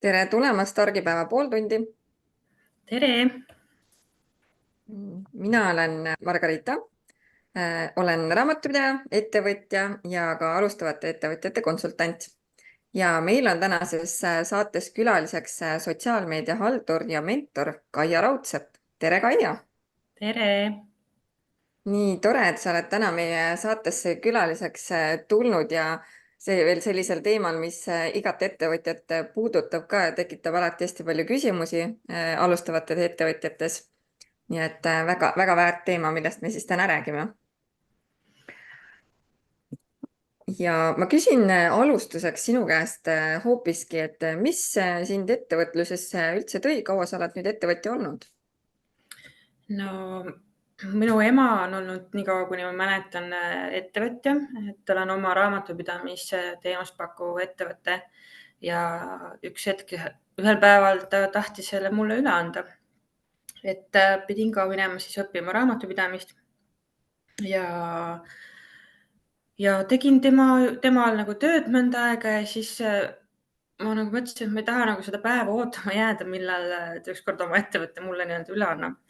Tere tulemast Argipäeva pooltundi. Tere! Mina olen Margarita. Olen raamatupidaja, ettevõtja ja ka alustavate ettevõtjate konsultant. Ja meil on tänases saates külaliseks sotsiaalmeedia haldur ja mentor Kaia Raudsepp. Tere, Kaia! Tere! Nii tore, et sa oled täna meie saatesse külaliseks tulnud ja see veel sellisel teemal, mis igat ettevõtjat puudutab ka ja tekitab alati hästi palju küsimusi alustavates ettevõtjates. Nii et väga väärt teema, millest me siis täna räägime. Ja ma küsin alustuseks sinu käest hoopiski, et mis sind ettevõtlusesse üldse tõi, kaua sa oled nüüd ettevõtja olnud? No minu ema on olnud nii kaua, kuni ma mäletan, ettevõtja, et olen oma raamatupidamisteenust pakkuv ettevõte ja üks hetk ühel päeval ta tahtis selle mulle üle anda. Et pidin ka minema siis õppima raamatupidamist ja tegin temal nagu tööd mõnda aega ja siis ma nagu mõtlesin, et ma ei taha nagu seda päeva ootama jääda, millal ta ükskord oma ettevõtte mulle nii-öelda üle annab.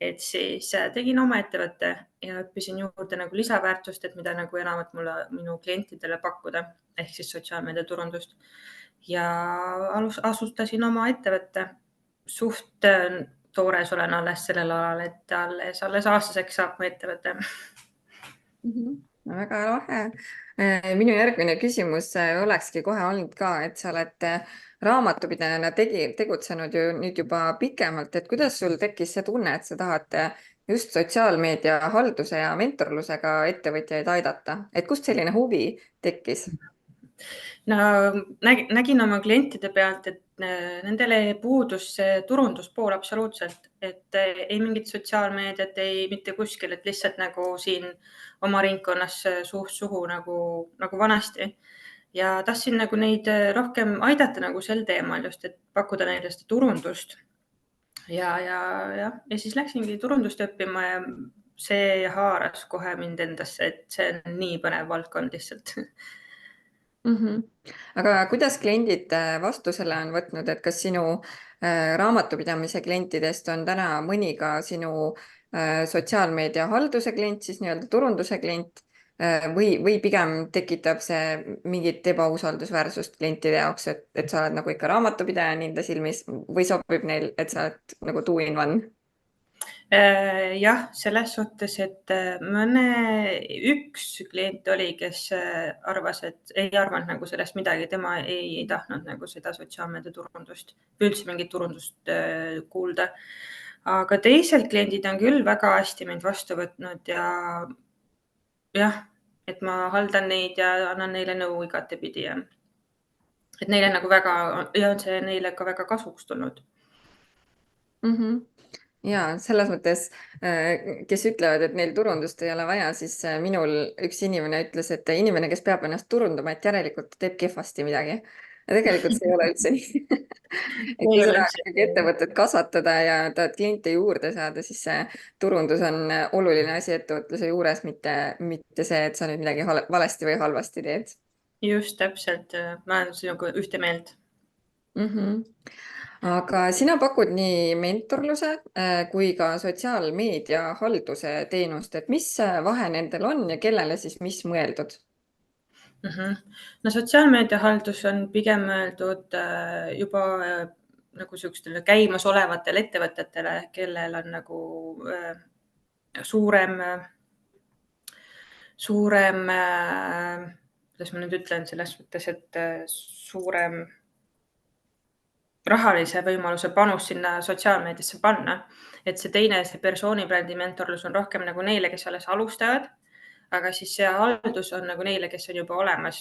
Et siis tegin oma ettevõtte ja õppisin juurde nagu lisaväärtust, et mida nagu enamat mulle minu klientidele pakkuda ehk siis sotsiaalmeedia turundust. Ja asustasin oma ettevõtte. Suht toores olen alles sellel alal, et alles aastaseks saab mu ettevõte. Väga lahe. Minu järgmine küsimus olekski kohe olnud ka, et sa oled raamatupidajana tegutsenud ju nüüd juba pikemalt, et kuidas sul tekkis see tunne, et sa tahad just sotsiaalmeedia halduse ja mentorlusega ettevõtjaid aidata, et kust selline huvi tekkis? No nägin oma klientide pealt, et nendele puudus see turunduspool absoluutselt, et ei mingit sotsiaalmeediat, ei mitte kuskil, et lihtsalt nagu siin oma ringkonnas suust suhu nagu vanasti. Ja tahtsin nagu neid rohkem aidata nagu sel teemal just, et pakkuda neile seda turundust. Ja siis läksingi turundust õppima ja see haaras kohe mind endasse, et see on nii põnev valdkond lihtsalt. Aga kuidas kliendid vastu selle on võtnud, et kas sinu raamatupidamise klientidest on täna mõni ka sinu sotsiaalmeedia halduse klient, siis nii-öelda turunduse klient või pigem tekitab see mingit ebausaldusväärsust klientide jaoks, et sa oled nagu ikka raamatupidaja nende silmis või sobib neil, et sa oled nagu two in one? Jah, selles suhtes, et üks klient oli, kes arvas, et ei arvanud nagu sellest midagi, tema ei tahtnud nagu seda sotsiaalmeedia turundust või üldse mingit turundust kuulda. Aga teised kliendid on küll väga hästi mind vastu võtnud ja jah, et ma haldan neid ja annan neile nõu igatepidi. Et neile nagu väga ja on see neile ka väga kasuks tulnud. Ja selles mõttes, kes ütlevad, et neil turundust ei ole vaja, siis minul üks inimene ütles, et inimene, kes peab ennast turundama, et järelikult teeb kehvasti midagi. Ja tegelikult see ei ole üldse nii. Et kui Ei sa ole tahad üldse. ikkagi ettevõtet kasvatada ja tahad kliente juurde saada, siis see turundus on oluline asi ettevõtluse juures, mitte see, et sa nüüd midagi valesti või halvasti teed. Just täpselt. Ma olen sinuga ühte meelt. Aga sina pakud nii mentorluse kui ka sotsiaalmeedia halduse teenust, et mis vahe nendel on ja kellele siis mis mõeldud? No sotsiaalmeedia haldus on pigem mõeldud juba nagu niisugustele käimasolevatele ettevõtetele, kellel on nagu suurem, kuidas ma nüüd ütlen, selles mõttes, et suurem rahalise võimaluse panus sinna sotsiaalmeediasse panna. Et see teine, see persoonibrändi mentorlus on rohkem nagu neile, kes alles alustavad, aga siis see haldus on nagu neile, kes on juba olemas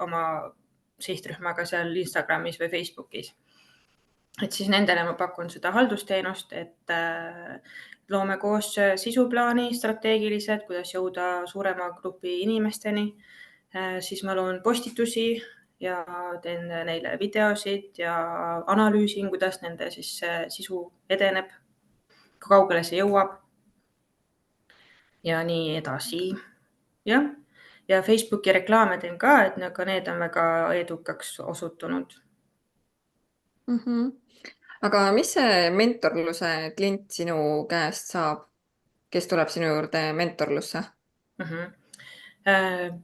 oma sihtrühmaga seal Instagramis või Facebookis. Et siis nendele ma pakun seda haldusteenust, et loome koos sisuplaani strateegilised, kuidas jõuda suurema grupi inimesteni. Siis ma loon postitusi ja teen neile videosid ja analüüsin, kuidas nende siis sisu edeneb, kui kaugele see jõuab ja nii edasi. Jah. Ja Facebooki reklaame teen ka, et ka need on väga edukaks osutunud. Mhm. aga mis see mentorluse klient sinu käest saab, kes tuleb sinu juurde mentorlusse? Mhm.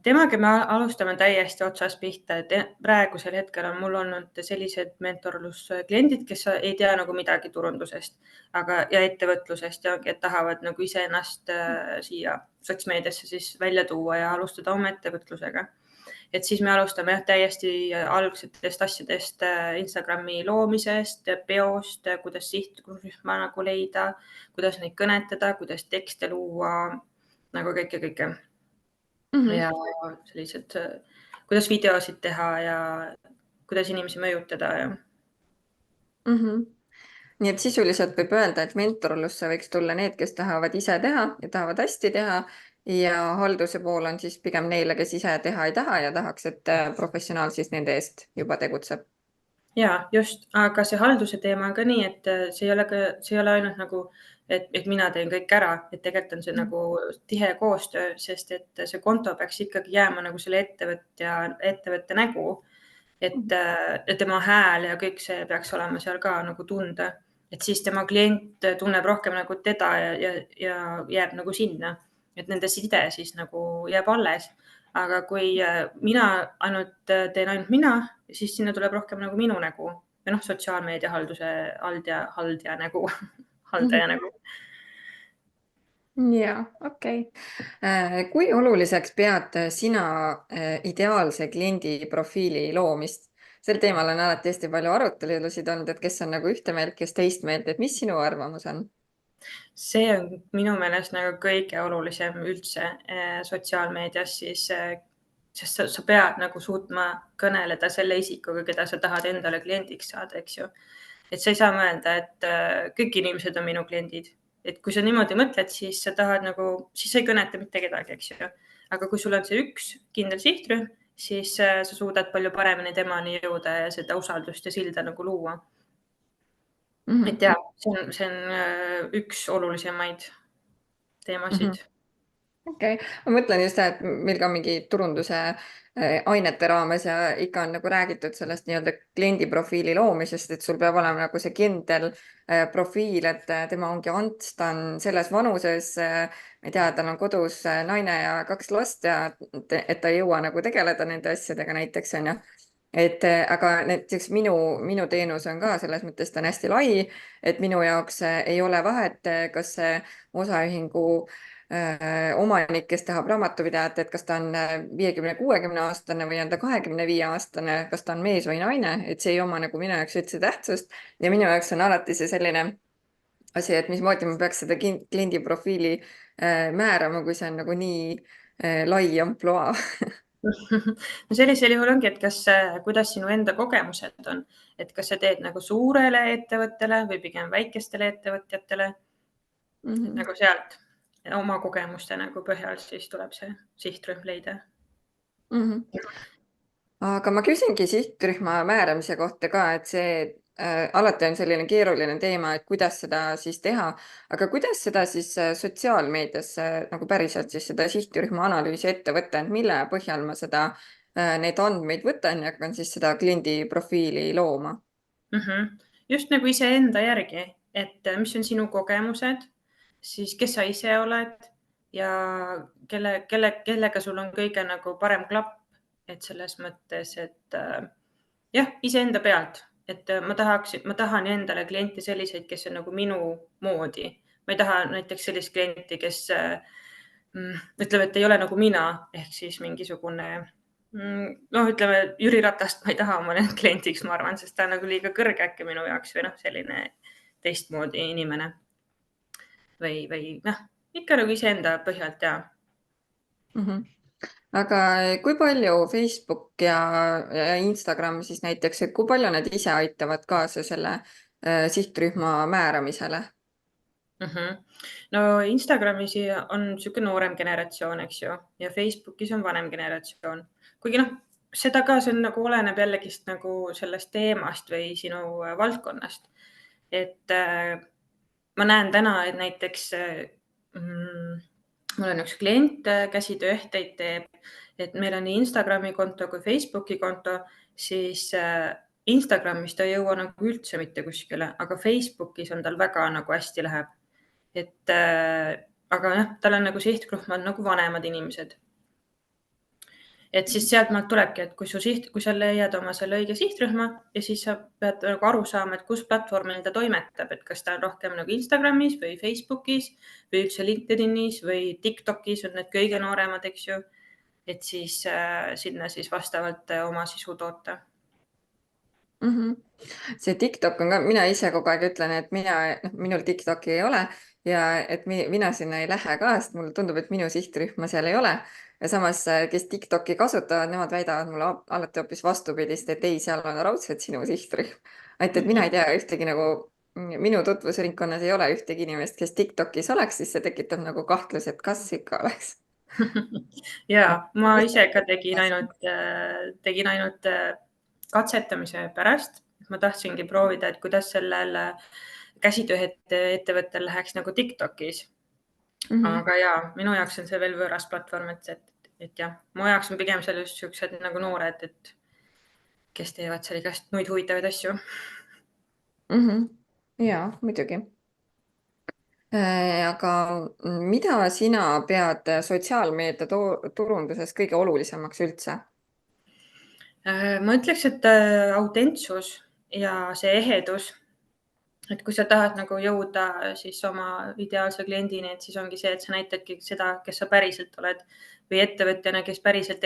Temaga me alustame täiesti otsast pihta, et praegusel hetkel on mul olnud sellised mentorluskliendid, kes ei tea nagu midagi turundusest, ja ettevõtlusest ja et tahavad nagu iseennast siia sotsmeediasse siis välja tuua ja alustada oma ettevõtlusega. Et siis me alustame jah, täiesti algsetest asjadest, Instagrami loomisest, peost, kuidas sihtrühma nagu leida, kuidas neid kõnetada, kuidas tekste luua, nagu kõike Mhm. ja sellised, kuidas videosid teha ja kuidas inimesi mõjutada ja Mhm. nii et sisuliselt võib öelda, et mentorlusse võiks tulla need, kes tahavad ise teha ja tahavad hästi teha ja halduse pool on siis pigem neile, kes ise teha ei taha ja tahaks, et professionaal siis nende eest juba tegutseb. ja just, aga see halduse teema on ka nii, et see ei ole ainult nagu, et mina teen kõik ära, et tegelikult on see nagu tihe koostöö, sest et see konto peaks ikkagi jääma nagu selle ettevõtte nägu, et tema hääl ja kõik see peaks olema seal ka nagu tunda, et siis tema klient tunneb rohkem nagu teda ja jääb nagu sinna, et nende side siis nagu jääb alles. Aga kui mina teen ainult mina, siis sinna tuleb rohkem nagu minu nägu või noh, sotsiaalmeedia haldaja nägu, haldaja nägu. ja okei. kui oluliseks pead sina ideaalse kliendi profiili loomist? sel teemal on alati hästi palju arutelusid olnud, et kes on nagu ühte meelt, kes teist meelt, et mis sinu arvamus on? See on minu meelest nagu kõige olulisem üldse sotsiaalmeedias siis, sest sa pead nagu suutma kõneleda selle isikuga, keda sa tahad endale kliendiks saada, eks ju. Et sa ei saa mõelda, et kõik inimesed on minu kliendid. Et kui sa niimoodi mõtled, siis sa tahad nagu, siis sa ei kõneta mitte kedagi, eks ju. Aga kui sul on see üks kindel sihtrühm, siis sa suudad palju paremini temani jõuda ja seda usaldust ja silda nagu luua. Mhm. Et jah, see on üks olulisemaid Mhm. teemasid. okei, ma mõtlen just seda, et meil ka mingi turunduse ainete raames ja ikka on nagu räägitud sellest nii-öelda kliendi profiili loomisest, et sul peab olema nagu see kindel profiil, et tema ongi Ants, ta on selles vanuses, ma ei tea, tal on kodus naine ja 2 last ja et ta ei jõua nagu tegeleda nende asjadega näiteks onju. et aga näiteks minu teenus on ka selles mõttes, ta on hästi lai, et minu jaoks ei ole vahet, kas see osaühingu omanik, kes tahab raamatupidajat, et kas ta on 50-60-aastane või on ta 25-aastane, kas ta on mees või naine, et see ei oma nagu minu jaoks üldse tähtsust. ja minu jaoks on alati see selline asi, et mismoodi ma peaks seda kliendi profiili määrama, kui see on nagu nii lai ampluaa. No sellisel juhul ongi, et kuidas sinu enda kogemused on, et kas sa teed nagu suurele ettevõttele või pigem väikestele ettevõtjatele, et Mhm. nagu sealt oma kogemuste nagu põhjal siis tuleb see sihtrühm leida. Mhm. aga ma küsingi sihtrühma määramise kohta ka, et see alati on selline keeruline teema, et kuidas seda siis teha, aga kuidas seda siis sotsiaalmeedias nagu päriselt siis seda sihtrühma analüüsi ette võtta, et mille põhjal ma seda, neid andmeid võtan ja hakkan siis seda kliendi profiili looma? Just nagu iseenda järgi, et mis on sinu kogemused, siis kes sa ise oled ja kellega sul on kõige nagu parem klapp, et selles mõttes, et jah, iseenda pealt, et ma tahan endale kliente selliseid, kes on nagu minu moodi. Ma ei taha näiteks sellist klienti, kes ütleb, et ei ole nagu mina, ehk siis mingisugune noh, ütleme Jüri Ratast ma ei taha oma kliendiks, ma arvan, sest ta on nagu liiga kõrge äkki minu jaoks või noh, selline teistmoodi inimene või noh, ikka nagu iseenda põhjalt ja Mhm. aga kui palju Facebook ja Instagram siis näiteks, et kui palju need ise aitavad kaasa selle sihtrühma määramisele? Mhm. No Instagramis on niisugune noorem generatsioon, eks ju, ja Facebookis on vanem generatsioon. Kuigi noh, seda ka, see on nagu oleneb jällegist nagu sellest teemast või sinu valdkonnast. Et ma näen täna, et näiteks mul on üks klient, käsitööehteid teeb, et meil on nii Instagrami konto kui Facebooki konto, siis Instagramis ta ei jõua nagu üldse mitte kuskile, aga Facebookis on tal väga nagu hästi läheb. Et aga jah, tal on nagu sihtgruhm on nagu vanemad inimesed. Et siis sealtmaalt tulebki, et kui sa leiad oma selle õige sihtrühma ja siis sa pead nagu aru saama, et kus platvormil ta toimetab, et kas ta on rohkem nagu Instagramis või Facebookis või üldse LinkedInis või TikTokis on need kõige nooremad, eks ju. Et siis sinna siis vastavalt oma sisu toota. See TikTok on ka, mina ise kogu aeg ütlen, et minul TikToki ei ole ja et mina sinna ei lähe ka, sest mulle tundub, et minu sihtrühma seal ei ole. Ja samas, kes TikToki kasutavad, nemad väidavad mulle alati hoopis vastupidist, et ei, seal on raudselt sinu sihtrühm. et mina ei tea ühtegi nagu, minu tutvusringkonnas ei ole ühtegi inimest, kes TikTokis oleks, siis see tekitab nagu kahtluse, et kas ikka oleks. Ja ma ise ka tegin ainult katsetamise pärast. Ma tahtsingi proovida, et kuidas sellel käsitööettevõttel läheks nagu TikTokis. Aga ja, minu jaoks on see veel võõras platvorm, et jah, mu jaoks on pigem seal just siuksed nagu noored, et kes teevad seal igast muid huvitavaid asju. Jaa, muidugi. Aga mida sina pead sotsiaalmeedia turunduses kõige olulisemaks üldse? Ma ütleks, et autentsus ja see ehedus, et kui sa tahad nagu jõuda siis oma ideaalse kliendini, et siis ongi see, et sa näitadki seda, kes sa päriselt oled või ettevõtjana, kes päriselt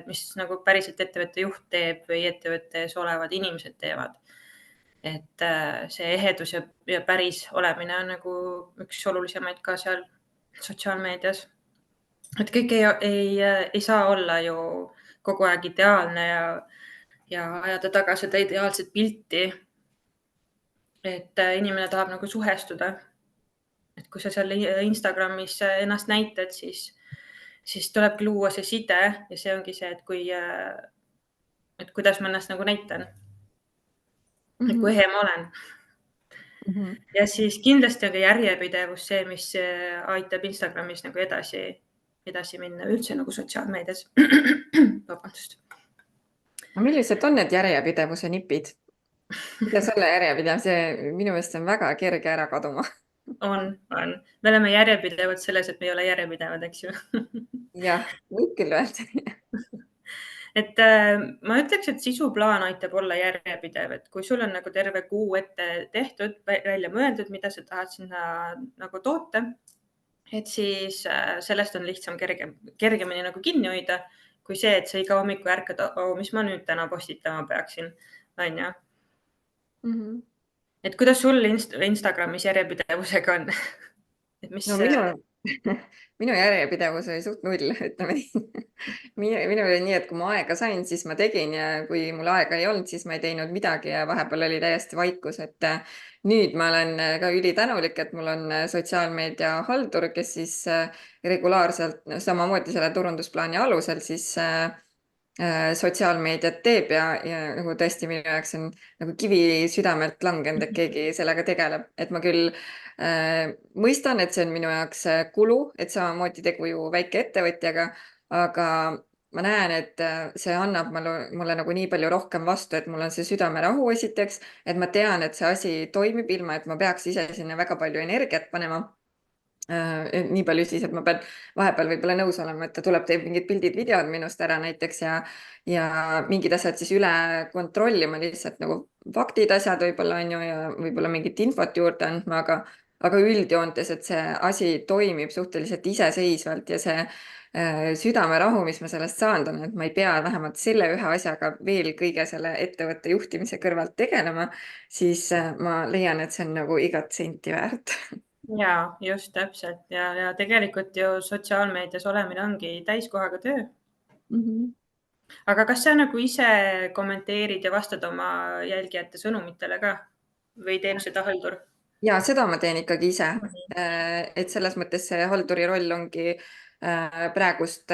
mis nagu päriselt ettevõtte juht teeb või ettevõttes olevad inimesed teevad. Et see ehedus ja päris olemine on nagu üks olulisemaid ka seal sotsiaalmeedias. Et kõik ei saa olla ju kogu aeg ideaalne ja ajada taga seda ideaalset pilti. Et inimene tahab nagu suhestuda. Et kui sa seal Instagramis ennast näitad, siis tulebki luua see side ja see ongi see, et kuidas ma ennast nagu näitan. Et kui ehe ma olen. Ja siis kindlasti on ka järjepidevus see, mis aitab Instagramis nagu edasi minna üldse nagu sotsiaalmeedias. Vabandust. Millised on need järjepidevuse nipid? Mida selle järjepidevuse, minu meelest on väga kerge ära kaduma. On. Me oleme järjepidevad selles, et me ei ole järjepidevad, eks ju. Jah, võib küll öelda. Et ma ütleks, et sisuplaan aitab olla järjepidev, et kui sul on nagu terve kuu ette tehtud, välja mõeldud, mida sa tahad sinna nagu toota, et siis sellest on lihtsam kergemini nagu kinni hoida, kui see, et sa iga hommiku ärkad, mis ma nüüd täna postitama peaksin, on ju. Et kuidas sul Instagramis järjepidevusega on? Et mis... Minu järjepidevus oli suht null, ütleme nii. Minul oli nii, et kui ma aega sain, siis ma tegin ja kui mul aega ei olnud, siis ma ei teinud midagi ja vahepeal oli täiesti vaikus, et nüüd ma olen ka ülitänulik, et mul on sotsiaalmeedia haldur, kes siis regulaarselt samamoodi selle turundusplaani alusel siis sotsiaalmeediat teeb ja nagu tõesti minu jaoks on nagu kivi südamelt langenud, et keegi sellega tegeleb, et ma küll mõistan, et see on minu jaoks kulu, et samamoodi tegu ju väikeettevõtjaga, aga ma näen, et see annab mulle nagu nii palju rohkem vastu, et mul on see südamerahu esiteks, et ma tean, et see asi toimib ilma, et ma peaks ise sinna väga palju energiat panema. Nii palju siis, et ma pean vahepeal võib-olla nõus olema, et ta tuleb, teeb mingid pildid, videod minust ära näiteks ja mingid asjad siis üle kontrollima, lihtsalt nagu faktid, asjad võib-olla on ju ja võib-olla mingit infot juurde andma, aga üldjoontes, et see asi toimib suhteliselt iseseisvalt ja see südamerahu, mis ma sellest saan, on, et ma ei pea vähemalt selle ühe asjaga veel kõige selle ettevõtte juhtimise kõrvalt tegelema, siis ma leian, et see on nagu igat senti väärt. Ja just täpselt ja tegelikult ju sotsiaalmeedias olemine ongi täiskohaga töö. Aga kas sa nagu ise kommenteerid ja vastad oma jälgijate sõnumitele ka või teeb seda haldur? Ja seda ma teen ikkagi ise. Et selles mõttes see halduri roll ongi praegust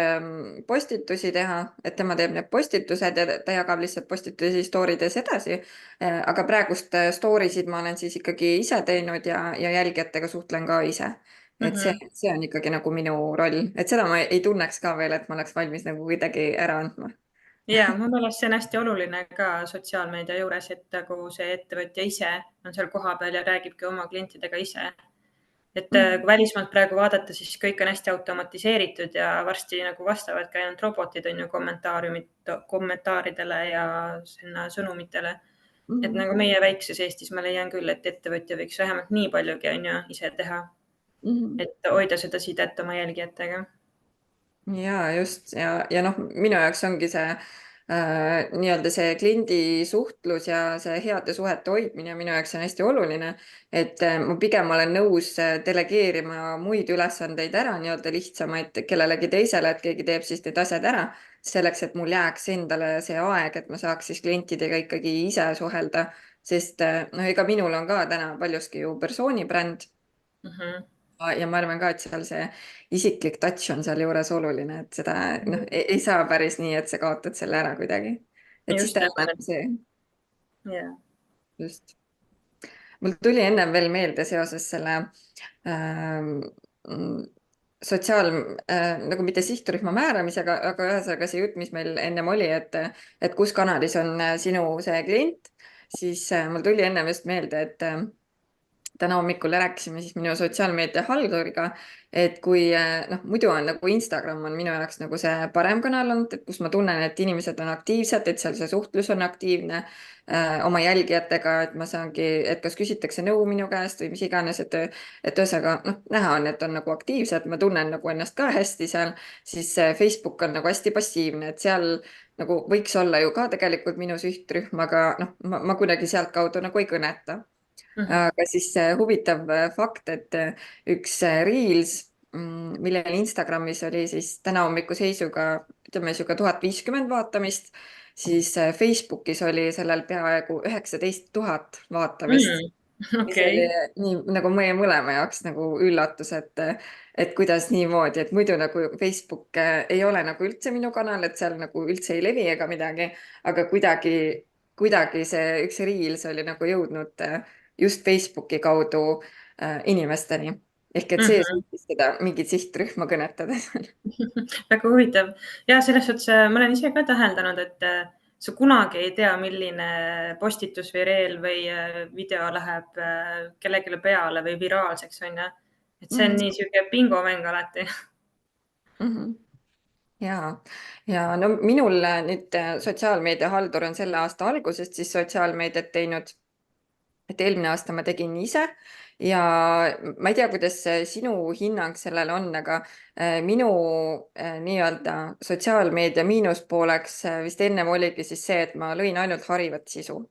postitusi teha, et tema teeb need postitused ja ta jagab lihtsalt postitusi story'des edasi. Aga praegust story'sid ma olen siis ikkagi ise teinud ja jälgijatega suhtlen ka ise. Et see on ikkagi nagu minu roll, et seda ma ei tunneks ka veel, et ma oleks valmis nagu kuidagi ära andma. ja mu meelest see on hästi oluline ka sotsiaalmeedia juures, et nagu see ettevõtja ise on seal kohapeal ja räägibki oma klientidega ise. Et kui välismaalt praegu vaadata, siis kõik on hästi automatiseeritud ja varsti nagu vastavadki ainult robotid on ju kommentaaridele ja sinna sõnumitele. Et Mhm. nagu meie väikses Eestis ma leian küll, et ettevõtja võiks vähemalt nii paljugi on ju ise teha, Mhm. et hoida seda sidet oma jälgijatega. Ja just ja noh, minu jaoks ongi see nii-öelda see kliendi suhtlus ja see heade suhete hoidmine minu jaoks on hästi oluline, et ma pigem olen nõus delegeerima muid ülesandeid ära, nii-öelda lihtsamaid kellelegi teisele, et keegi teeb siis need asjad ära, selleks, et mul jääks endale see aeg, et ma saaks siis klientidega ikkagi ise suhelda, sest noh, ega minul on ka täna paljuski ju persoonibränd Mhm. ja ma arvan ka, et seal see isiklik touch on sealjuures oluline, et seda noh, ei saa päris nii, et sa kaotad selle ära kuidagi. et siis Just täna on täpselt, see jaa. just. mul tuli ennem veel meelde seoses selle ähm, mm, sotsiaal nagu mitte sihtrühma määramisega, aga ühesõnaga see jutt, mis meil ennem oli, et kus kanalis on sinu see klient, siis mul tuli ennem just meelde, et täna hommikul rääkisime siis minu sotsiaalmeedia halduriga, et kui noh, muidu on nagu Instagram on minu jaoks nagu see parem kanal olnud, et kus ma tunnen, et inimesed on aktiivsed, et seal see suhtlus on aktiivne oma jälgijatega, et ma saangi, et kas küsitakse nõu minu käest või mis iganes, et ühesõnaga noh, näha on, et on nagu aktiivsed, ma tunnen nagu ennast ka hästi seal, siis Facebook on nagu hästi passiivne, et seal nagu võiks olla ju ka tegelikult minu sihtrühm, aga noh, ma kuidagi sealtkaudu nagu ei kõneta. Mhm. Aga siis huvitav fakt, et üks Reels, millel Instagramis oli siis täna hommiku seisuga, ütleme niisugune 1050 vaatamist, siis Facebookis oli sellel peaaegu 19 000 vaatamist, mis oli Okei. nii nagu meie mõlema jaoks nagu üllatus, et kuidas niimoodi, et muidu nagu Facebook ei ole nagu üldse minu kanal, et seal nagu üldse ei levi ega midagi, aga kuidagi see üks Reels oli nagu jõudnud just Facebooki kaudu inimesteni. ehk et see Mhm. suutis seda mingit sihtrühma kõnetada. Väga huvitav. Ja selles suhtes ma olen ise ka täheldanud, et sa kunagi ei tea, milline postitus või reel või video läheb kellelegi peale või viraalseks on ju. Et see on Mhm, nii sihuke bingomäng alati. mhm. ja no minul nüüd sotsiaalmeedia haldur on selle aasta algusest siis sotsiaalmeediat teinud, et eelmine aasta ma tegin ise ja ma ei tea, kuidas sinu hinnang sellele on, aga minu nii-öelda sotsiaalmeedia miinuspooleks vist ennem oligi siis see, et ma lõin ainult harivat sisu.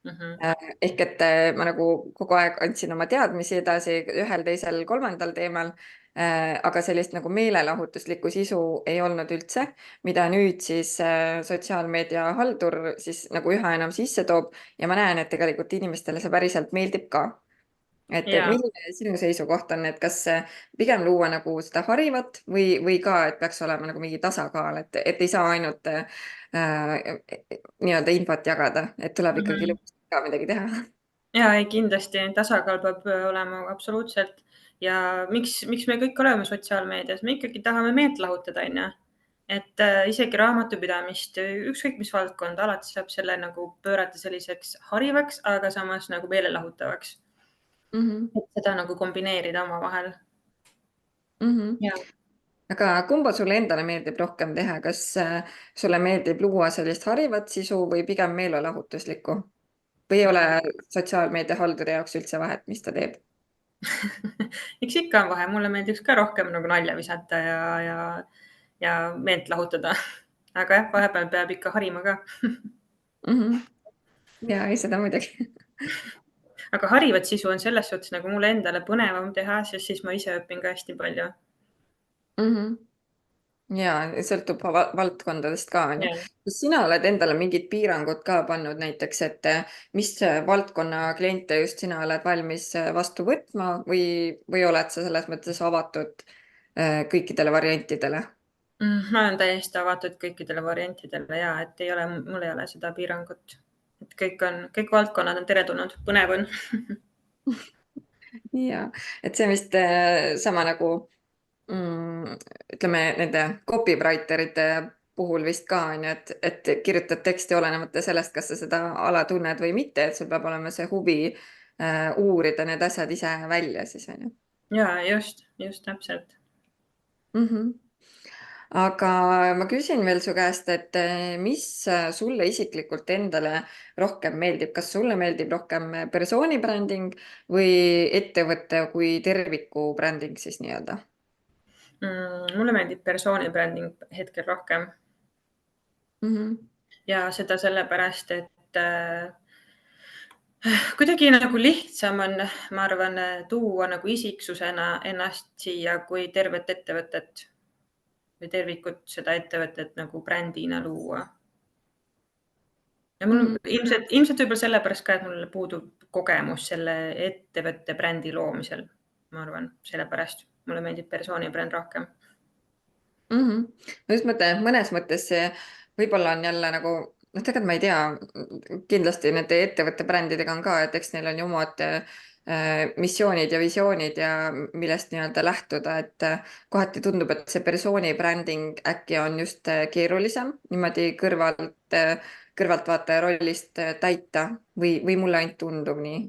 Mhm. ehk et ma nagu kogu aeg andsin oma teadmisi edasi ühel, teisel, kolmandal teemal, aga sellist nagu meelelahutuslikku sisu ei olnud üldse, mida nüüd siis sotsiaalmeedia haldur siis nagu üha enam sisse toob ja ma näen, et tegelikult inimestele see päriselt meeldib ka. et Ja. milline sinu seisukoht on, et kas pigem luua nagu seda harivat või ka, et peaks olema nagu mingi tasakaal, et ei saa ainult nii-öelda infot jagada, et tuleb ikkagi Mhm. lõpuks ka midagi teha. Ja ei, kindlasti tasakaal peab olema absoluutselt. Ja miks me kõik oleme sotsiaalmeedias, me ikkagi tahame meelt lahutada, on ju. Et isegi raamatupidamist, ükskõik mis valdkond, alati saab selle nagu pöörata selliseks harivaks, aga samas nagu meelelahutavaks. Mhm, Et seda nagu kombineerida omavahel. mhm. Ja. aga kumba sulle endale meeldib rohkem teha, kas sulle meeldib luua sellist harivat sisu või pigem meelelahutuslikku? või ei ole sotsiaalmeedia halduri jaoks üldse vahet, mis ta teeb? Eks ikka on vahe, mulle meeldiks ka rohkem nagu nalja visata ja meelt lahutada. Aga jah, vahepeal peab ikka harima ka. Mhm. ja ei, seda muidugi. Aga harivat sisu on selles suhtes nagu mulle endale põnevam teha, sest siis ma ise õpin ka hästi palju. Mhm. ja sõltub valdkondadest ka, on ju. Ja. kas sina oled endale mingid piirangud ka pannud näiteks, et mis valdkonna kliente just sina oled valmis vastu võtma või oled sa selles mõttes avatud kõikidele variantidele? Ma olen täiesti avatud kõikidele variantidele ja et ei ole, mul ei ole seda piirangut. Et kõik valdkonnad on teretulnud, põnev on. ja, et see on vist sama nagu ütleme nende copywriter ite puhul vist ka on ju, et kirjutad teksti olenemata sellest, kas sa seda ala tunned või mitte, et sul peab olema see huvi uurida need asjad ise välja siis on ju. Ja just täpselt. Aga ma küsin veel su käest, et mis sulle isiklikult endale rohkem meeldib, kas sulle meeldib rohkem persooni bränding või ettevõtte kui terviku bränding siis nii-öelda? Mulle meeldib persooni bränding hetkel rohkem ja seda sellepärast, et kuidagi nagu lihtsam on, ma arvan, tuua nagu isiksusena ennast siia kui tervet ettevõtet või tervikut seda ettevõtet nagu brändina luua. Ja mul ilmselt võib-olla sellepärast ka, et mul puudub kogemus selle ettevõtte brändi loomisel. Ma arvan, sellepärast mulle meeldib persooni bränd rohkem. Ma just mõtlen, et mõnes mõttes see võib-olla on jälle nagu, noh, tegelikult ma ei tea, kindlasti nende ettevõtte brändidega on ka, et eks neil on ju omad missioonid ja visioonid ja millest nii-öelda lähtuda, et kohati tundub, et see persooni bränding äkki on just keerulisem niimoodi kõrvaltvaataja rollist täita või mulle ainult tundub nii?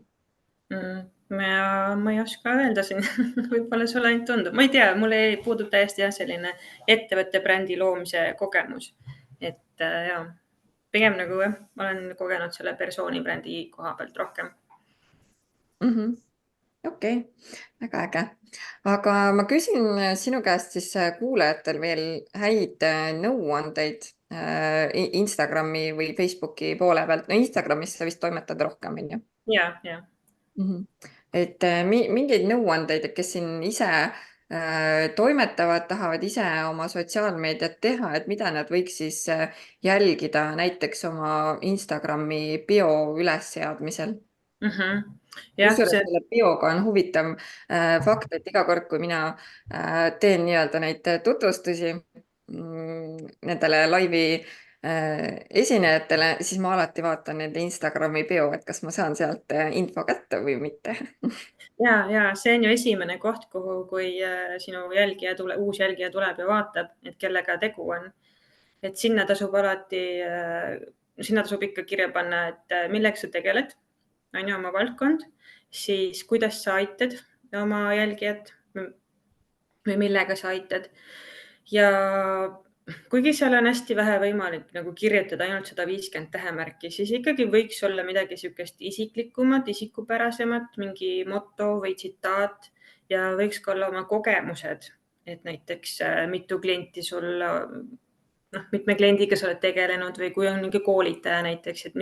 Ma ei oska öelda siin, võib-olla sulle ainult tundub. Ma ei tea, mul puudub täiesti selline ettevõtte brändi loomise kogemus. Et ja, pigem nagu jah, ma olen kogenud selle persooni brändi koha pealt rohkem. Okei, väga äge. Aga ma küsin sinu käest siis kuulajatel veel häid nõuandeid Instagrami või Facebooki poole pealt. No Instagramis sa vist toimetad rohkem, on ju? Ja. Et mingeid nõuandeid, et kes siin ise toimetavad, tahavad ise oma sotsiaalmeediat teha, et mida nad võiks siis jälgida näiteks oma Instagrami bio ülesseadmisel. Jah, Kusjuures see selle bioga on huvitav fakt, et iga kord, kui mina teen nii-öelda neid tutvustusi nendele laivi esinejatele, siis ma alati vaatan nende Instagrami bio, et kas ma saan sealt info kätte või mitte. ja see on ju esimene koht, kuhu, kui sinu uus jälgija tuleb ja vaatab, et kellega tegu on. Et sinna tasub ikka kirja panna, et millega sa tegeled, on ju oma valdkond, siis kuidas sa aitad oma jälgijat või millega sa aitad. Ja kuigi seal on hästi vähe võimalik nagu kirjutada ainult 150 tähemärki, siis ikkagi võiks olla midagi niisugust isiklikumat, isikupärasemat, mingi moto või tsitaat ja võiks ka olla oma kogemused, et näiteks mitu klienti sul, mitme kliendiga sa oled tegelenud või kui on mingi koolitaja näiteks, et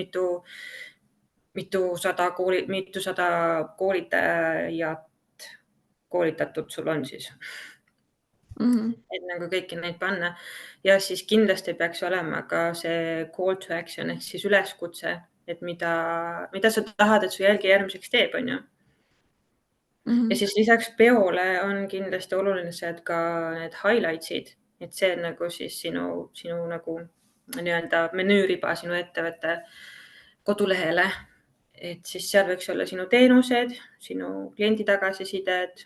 mitusada koolitajat koolitatud sul on siis. Et nagu kõiki neid panna ja siis kindlasti peaks olema ka see call to action ehk siis üleskutse, et mida sa tahad, et su jälgija järgmiseks teeb, on ju. Ja siis lisaks peole on kindlasti olulised ka need highlights'id, et see on nagu siis sinu nagu nii-öelda menüüriba sinu ettevõtte kodulehele. Et siis seal võiks olla sinu teenused, sinu kliendi tagasisided,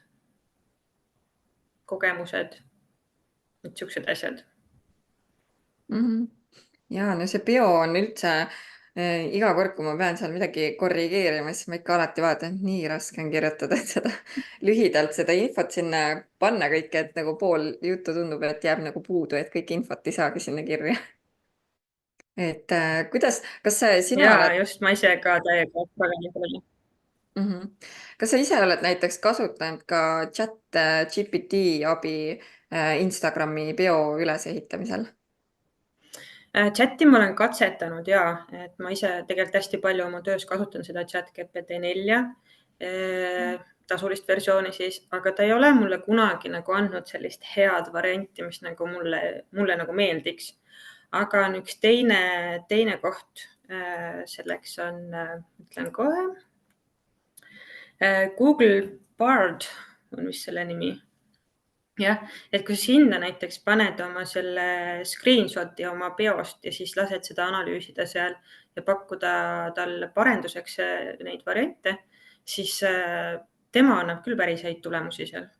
kogemused, niisugused asjad. Ja no see bio on üldse iga kord, kui ma pean seal midagi korrigeerima, siis ma ikka alati vaatan, et nii raske on kirjutada, et seda lühidalt seda infot sinna panna kõike, et nagu pool juttu tundub, et jääb nagu puudu, et kõike infot ei saagi sinna kirja. Et kas sina Ja oled just, ma ise ka täiega väga nii palju. Kas sa ise oled näiteks kasutanud ka chat GPT abi Instagrami bio ülesehitamisel? Chati ma olen katsetanud ja, et ma ise tegelikult hästi palju oma töös kasutan seda chat GPT-4 tasulist versiooni siis, aga ta ei ole mulle kunagi nagu andnud sellist head varianti, mis nagu mulle nagu meeldiks. Aga on üks teine koht selleks on, ütlen kohe, Google Bard on vist selle nimi. Jah, et kui sinna näiteks paned oma selle screenshot'i oma biost ja siis lased seda analüüsida seal ja pakkuda talle parenduseks neid variante, siis tema annab küll päris häid tulemusi seal.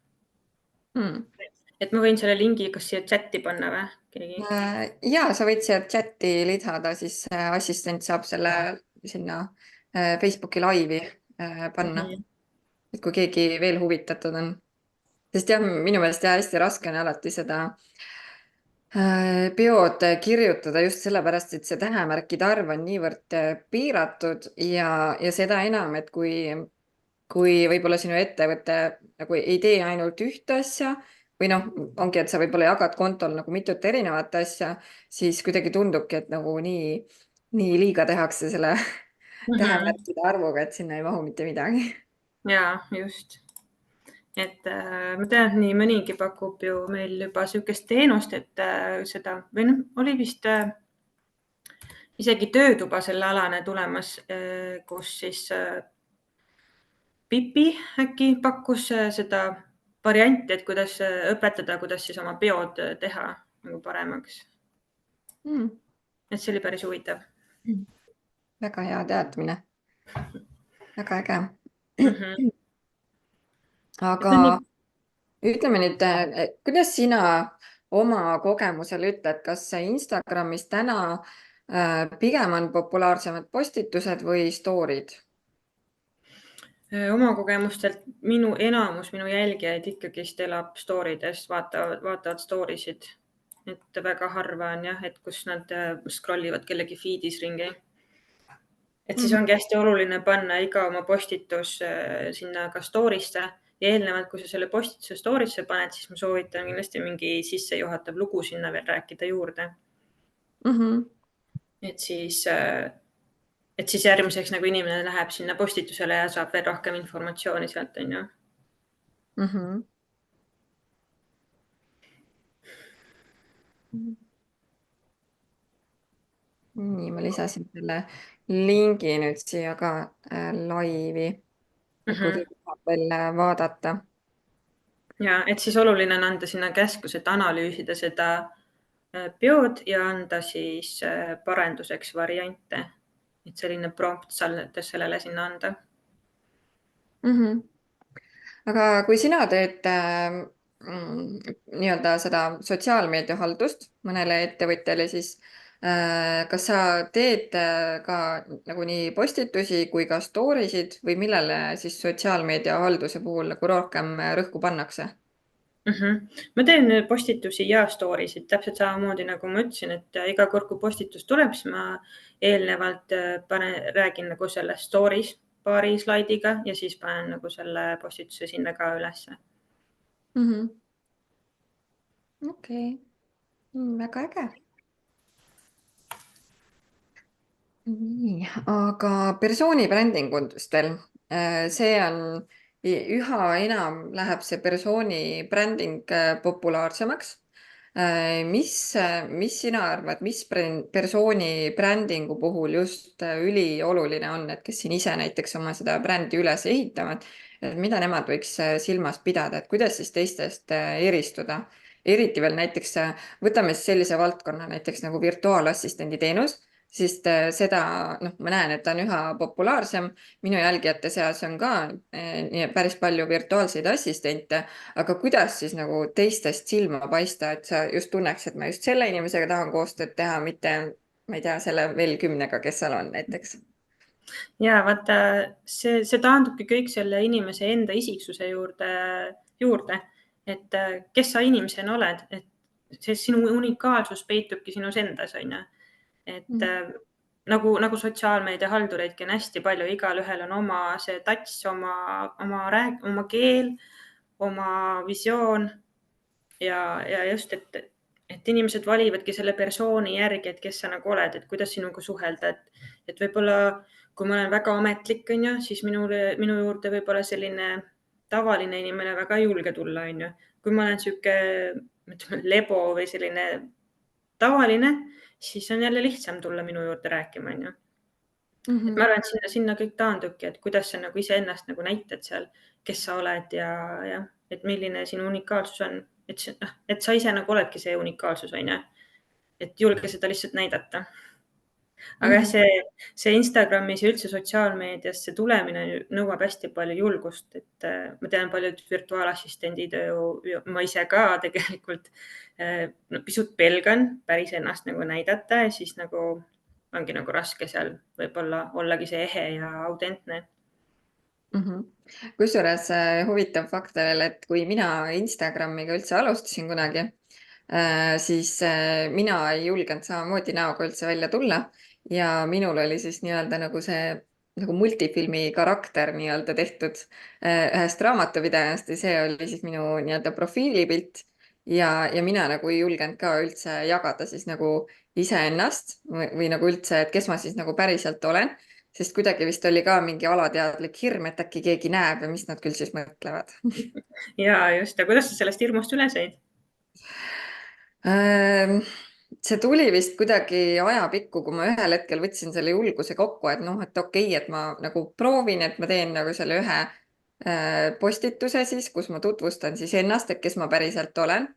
et ma võin selle lingi kas siia chati panna või keegi? Ja sa võid siia chati lisada, siis assistent saab selle sinna Facebooki laivi panna, Mhm. et kui keegi veel huvitatud on. Sest jah, minu meelest jah, hästi raske on alati seda peod kirjutada just sellepärast, et see tähemärkide arv on niivõrd piiratud ja seda enam, et kui võib-olla sinu ettevõte nagu ei tee ainult ühte asja või noh, ongi, et sa võib-olla jagad kontol nagu mitut erinevat asja, siis kuidagi tundubki, et nagu nii liiga tehakse selle Mhm. tähemärkide arvuga, et sinna ei mahu mitte midagi. Ja just. Et ma tean, et nii mõnigi pakub ju meil juba sihukest teenust, et seda või noh, oli vist isegi töötuba selle alane tulemas, kus siis Pipi äkki pakkus seda varianti, et kuidas õpetada, kuidas siis oma peod teha nagu paremaks. Mm. Et see oli päris huvitav. Väga hea teadmine, väga äge. Mhm. Et aga no nii, ütleme nüüd, kuidas sina oma kogemusel ütled, kas Instagramis täna pigem on populaarsemad postitused või story'd? oma kogemustelt enamus minu jälgijaid ikkagist elab story des, vaatavad story sid. Et väga harva on jah, et kus nad scroll ivad kellegi feed'is ringi. Et siis ongi hästi oluline panna iga oma postitus sinna ka story'sse ja eelnevalt, kui sa selle postituse story'sse paned, siis ma soovitan kindlasti mingi sissejuhatav lugu sinna veel rääkida juurde. Mhm, Et siis, et siis järgmiseks nagu inimene läheb sinna postitusele ja saab veel rohkem informatsiooni sealt, on ju. mhm. Nii, ma lisasin selle lingi nüüd siia ka laivi, et kui Mhm. keegi tahab veel vaadata. Ja et siis oluline on anda sinna käsklus, et analüüsida seda peod ja anda siis parenduseks variante. Et selline prompt sellele sinna anda. Mhm. Aga kui sina teed nii-öelda seda sotsiaalmeediahaldust mõnele ettevõtjale, siis kas sa teed ka nagu nii postitusi kui ka story sid või millele siis sotsiaalmeediahalduse puhul nagu rohkem rõhku pannakse? Ma teen postitusi ja story sid täpselt samamoodi, nagu ma ütlesin, et iga kord, kui postitus tuleb, siis ma eelnevalt räägin nagu selles story's paari slaidiga ja siis panen nagu selle postituse sinna ka ülesse. Okei, väga äge. Nii, aga persooni brändingundustel, see on üha enam läheb see persooni bränding populaarsemaks. Mis sina arvad, mis persooni brändingu puhul just ülioluline on, et kes siin ise näiteks oma seda brändi üles ehitavad, et mida nemad võiks silmas pidada, et kuidas siis teistest eristuda? Eriti veel näiteks, võtame siis sellise valdkonna näiteks nagu virtuaalassistendi teenus, sest seda, noh, ma näen, et ta on üha populaarsem. minu jälgijate seas on ka päris palju virtuaalseid assistente, aga kuidas siis nagu teistest silma paista, et sa just tunneks, et ma just selle inimesega tahan koostööd teha, mitte, ma ei tea, selle veel 10-ga, kes seal on näiteks. Ja vaata, see taandubki kõik selle inimese enda isiksuse juurde, et kes sa inimesena oled, et see sinu unikaalsus peitubki sinus endas, on ju. Et nagu sotsiaalmeediahaldureidki on hästi palju, igalühel on oma see tats, oma keel, oma visioon ja just, et inimesed valivadki selle persooni järgi, et kes sa nagu oled, et kuidas sinuga suhelda, et võib-olla kui ma olen väga ametlik, on ju, siis minu juurde võib-olla selline tavaline inimene väga ei julge tulla, on ju. Kui ma olen sihuke, ütleme, lebo või selline tavaline, siis on jälle lihtsam tulla minu juurde rääkima, on ju. Et ma arvan, et sinna kõik taandubki, et kuidas sa nagu iseennast nagu näitad seal, kes sa oled ja, et milline sinu unikaalsus on, et sa ise nagu oledki see unikaalsus, on ju. Et julge seda lihtsalt näidata. aga jah, Mhm. see Instagramis ja üldse sotsiaalmeediasse tulemine nõuab hästi palju julgust, et ma tean, paljud virtuaalassistendid ju ma ise ka tegelikult no, pisut pelgan päris ennast nagu näidata ja siis nagu ongi nagu raske seal võib-olla ollagi see ehe ja autentne. Mhm. Kusjuures huvitav fakt veel, et kui mina Instagramiga üldse alustasin kunagi, siis mina ei julgenud samamoodi näoga üldse välja tulla ja minul oli siis nii-öelda nagu see nagu multifilmi karakter nii-öelda tehtud ühest raamatupidajast ja see oli siis minu nii-öelda profiilipilt ja mina nagu ei julgenud ka üldse jagada siis nagu iseennast või nagu üldse, et kes ma siis nagu päriselt olen, sest kuidagi vist oli ka mingi alateadlik hirm, et äkki keegi näeb ja mis nad küll siis mõtlevad. ja just, ja kuidas sa sellest hirmust üle said? See tuli vist kuidagi ajapikku, kui ma ühel hetkel võtsin selle julguse kokku, et noh, et okei, et ma nagu proovin, et ma teen nagu selle ühe postituse siis, kus ma tutvustan siis ennast, et kes ma päriselt olen.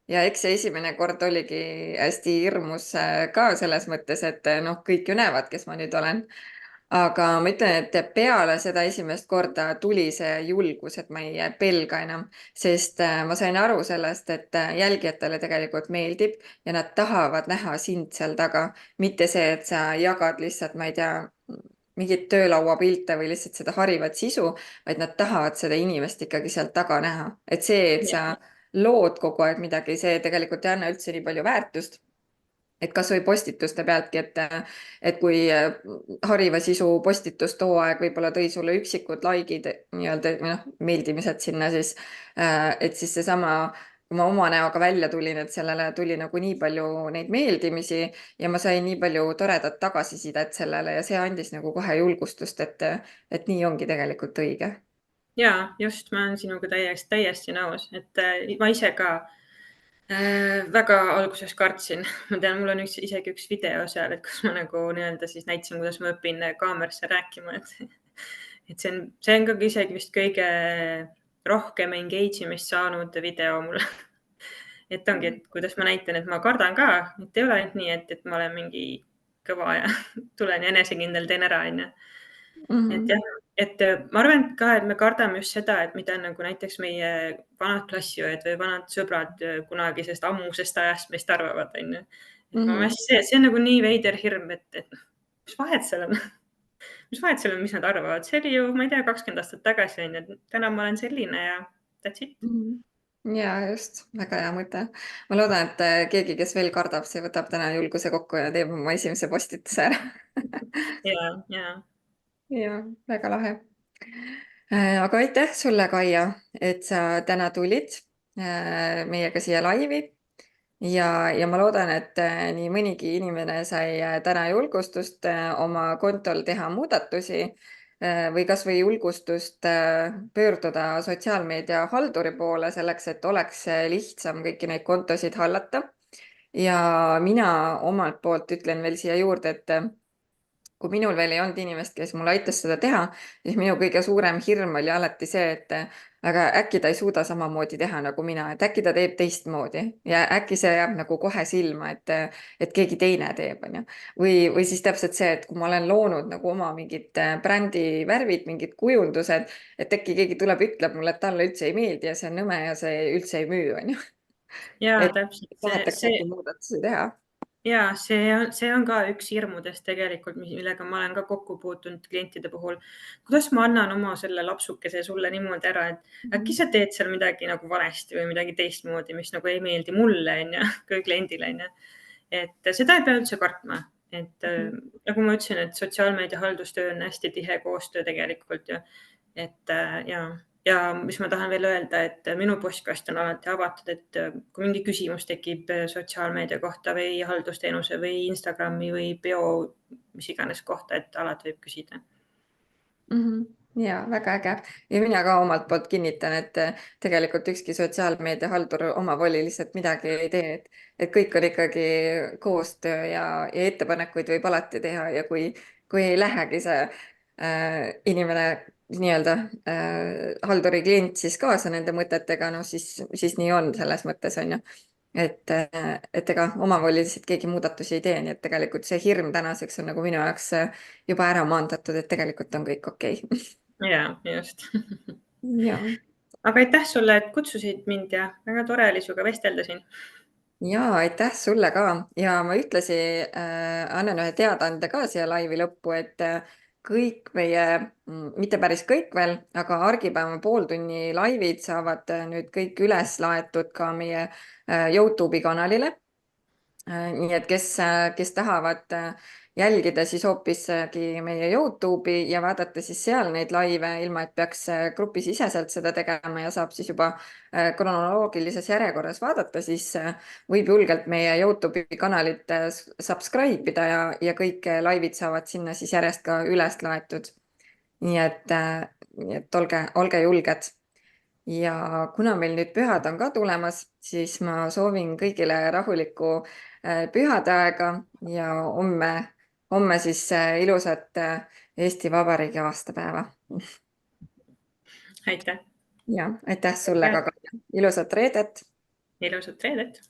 Ja eks see esimene kord oligi hästi hirmus ka selles mõttes, et noh, kõik ju näevad, kes ma nüüd olen. Aga ma ütlen, et peale seda esimest korda tuli see julgus, et ma ei pelga enam, sest ma sain aru sellest, et jälgijatele tegelikult meeldib ja nad tahavad näha sind seal taga, mitte see, et sa jagad lihtsalt, ma ei tea, mingit töölauapilte või lihtsalt seda harivat sisu, vaid nad tahavad seda inimest ikkagi sealt taga näha. Et see, et sa lood kogu aeg midagi, see tegelikult ei anna üldse nii palju väärtust, et kasvõi postituste pealtki, et kui hariva sisu postitus too aeg võib-olla tõi sulle üksikud likeid nii-öelda või noh, meeldimised sinna, siis et siis seesama, kui ma oma näoga välja tulin, et sellele tuli nagu nii palju neid meeldimisi ja ma sain nii palju toredat tagasisidet sellele ja see andis nagu kohe julgustust, et nii ongi tegelikult õige. ja just, ma olen sinuga täiesti nõus, et ma ise ka väga alguses kartsin. Ma tean, mul on isegi üks video seal, et kus ma nagu nii-öelda siis näitasin, kuidas ma õpin kaamerasse rääkima, et see on ka isegi vist kõige rohkem engage imist saanud video mul. et ongi, et kuidas ma näitan, et ma kardan ka, et ei ole ainult nii, et ma olen mingi kõva ja tulen ja enesekindel teen ära, onju. Et jah, et ma arvan et ka, et me kardame just seda, et mida nagu näiteks meie vanad klassiõed või vanad sõbrad kunagisest ammusest ajast meist arvavad, onju. Et ma Mhm. hästi, see on nagu nii veider hirm, et mis vahet seal on? mis vahet seal on, mis nad arvavad? See oli ju, ma ei tea, 20 aastat tagasi onju, et täna ma olen selline ja that's it. Mhm. Ja just, väga hea mõte. Ma loodan, et keegi, kes veel kardab, see võtab täna julguse kokku ja teeb oma esimese postituse ära. ja. ja, väga lahe. Aga aitäh sulle, Kaia, et sa täna tulid meiega siia laivi ja ma loodan, et nii mõnigi inimene sai täna julgustust oma kontol teha muudatusi või kasvõi julgustust pöörduda sotsiaalmeedia halduri poole selleks, et oleks lihtsam kõiki neid kontosid hallata. ja mina omalt poolt ütlen veel siia juurde, et kui minul veel ei olnud inimest, kes mulle aitas seda teha, siis minu kõige suurem hirm oli alati see, et aga äkki ta ei suuda samamoodi teha nagu mina, et äkki ta teeb teistmoodi ja äkki see jääb nagu kohe silma, et keegi teine teeb, onju. või siis täpselt see, et kui ma olen loonud nagu oma mingid brändi värvid, mingid kujundused, et äkki keegi tuleb, ütleb mulle, et talle üldse ei meeldi ja see on nõme ja see üldse ei müü, onju. ja et täpselt, tahetakse äkki muudatusi teha. ja see on ka üks hirmudest tegelikult, millega ma olen ka kokku puutunud klientide puhul. kuidas ma annan oma selle lapsukese sulle niimoodi ära, et äkki sa teed seal midagi nagu valesti või midagi teistmoodi, mis nagu ei meeldi mulle onju, kui kliendile onju. et seda ei pea üldse kartma, et nagu ma ütlesin, et sotsiaalmeedia haldustöö on hästi tihe koostöö tegelikult ju. et ja mis ma tahan veel öelda, et minu postkast on alati avatud, et kui mingi küsimus tekib sotsiaalmeedia kohta või haldusteenuse või Instagrami või peo, mis iganes kohta, et alati võib küsida. Ja väga äge ja mina ka omalt poolt kinnitan, et tegelikult ükski sotsiaalmeedia haldur omavoliliselt midagi ei tee, et kõik on ikkagi koostöö ja ettepanekuid võib alati teha ja kui ei lähegi see inimene nii-öelda halduri klient siis kaasa nende mõtetega, no siis nii on selles mõttes on ju. et ega omavoliliselt keegi muudatusi ei tee, nii et tegelikult see hirm tänaseks on nagu minu jaoks juba ära maandatud, et tegelikult on kõik okei. Ja, just. Ja, Aga aitäh sulle, et kutsusid mind ja väga tore oli sinuga vestelda siin. ja aitäh sulle ka ja ma ühtlasi annan ühe teadaande ka siia laivi lõppu, et kõik meie, mitte päris kõik veel, aga argipäeva pooltunni laivid saavad nüüd kõik üles laetud ka meie Youtube'i kanalile. Nii et kes tahavad jälgida siis hoopiski meie Youtube'i ja vaadata siis seal neid laive, ilma et peaks grupisiseselt seda tegema ja saab siis juba kronoloogilises järjekorras vaadata, siis võib julgelt meie Youtube'i kanalit subscribe ida ja kõik laivid saavad sinna siis järjest ka üles laetud. Nii et olge julged. Ja kuna meil nüüd pühad on ka tulemas, siis ma soovin kõigile rahulikku pühade aega ja homme siis ilusat Eesti Vabariigi aastapäeva. Aitäh. Ja aitäh sulle ka, Kaia. Ilusat reedet. Ilusat reedet.